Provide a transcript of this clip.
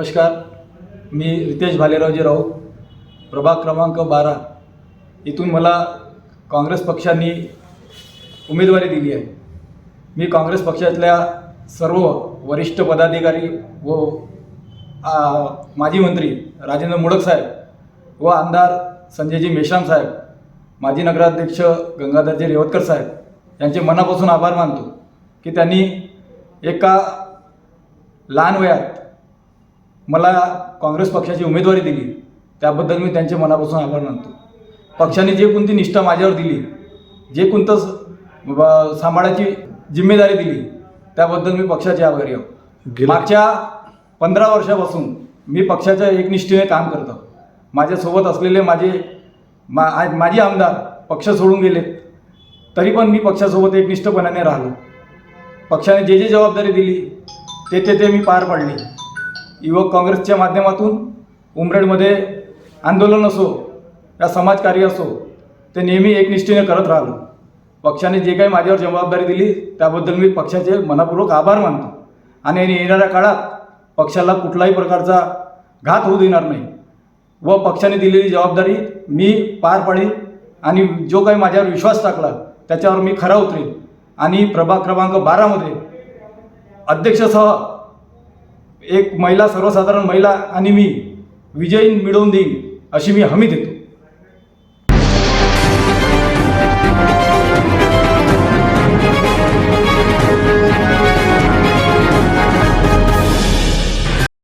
नमस्कार. मी रितेश भालेरावजी राव, प्रभाग क्रमांक 12 इथून मला काँग्रेस पक्षाने उमेदवारी दिली आहे. मी काँग्रेस पक्षातल्या सर्व वरिष्ठ पदाधिकारी व माजी मंत्री राजेंद्र मोडक साहेब व आमदार संजयजी मेश्राम साहेब, माजी नगराध्यक्ष गंगाधरजी रेवतकर साहेब यांचे मनापासून आभार मानतो की त्यांनी एका लहान वयात मला काँग्रेस पक्षाची उमेदवारी दिली. त्याबद्दल मी त्यांचे मनापासून आभार मानतो. पक्षाने जे कोणती निष्ठा माझ्यावर दिली, जे कोणतं सांभाळायची जिम्मेदारी दिली, त्याबद्दल मी पक्षाचे आभारी आहो. मागच्या 15 वर्षापासून मी पक्षाच्या एकनिष्ठेने काम करतो. माझ्यासोबत असलेले माजी आमदार पक्ष सोडून गेलेत, तरी पण मी पक्षासोबत एकनिष्ठपणाने राहिलो. पक्षाने जे जबाबदारी दिली ते मी पार पाडली. युवक काँग्रेसच्या माध्यमातून उमरेडमध्ये आंदोलन असो या समाजकार्य असो, ते नेहमी एकनिष्ठेने करत राहिलो. पक्षाने जे काही माझ्यावर जबाबदारी दिली त्याबद्दल मी पक्षाचे मनपूर्वक आभार मानतो आणि येणाऱ्या काळात पक्षाला कुठलाही प्रकारचा घात होऊ देणार नाही व पक्षाने दिलेली जबाबदारी मी पार पाडीन आणि जो काही माझ्यावर विश्वास टाकला त्याच्यावर मी खरा उतरेन आणि प्रभाग क्रमांक 12मध्ये अध्यक्षसह एक महिला, सर्वसाधारण महिला आणि मी विजयी मिळवून देईन अशी मी हमी देतो.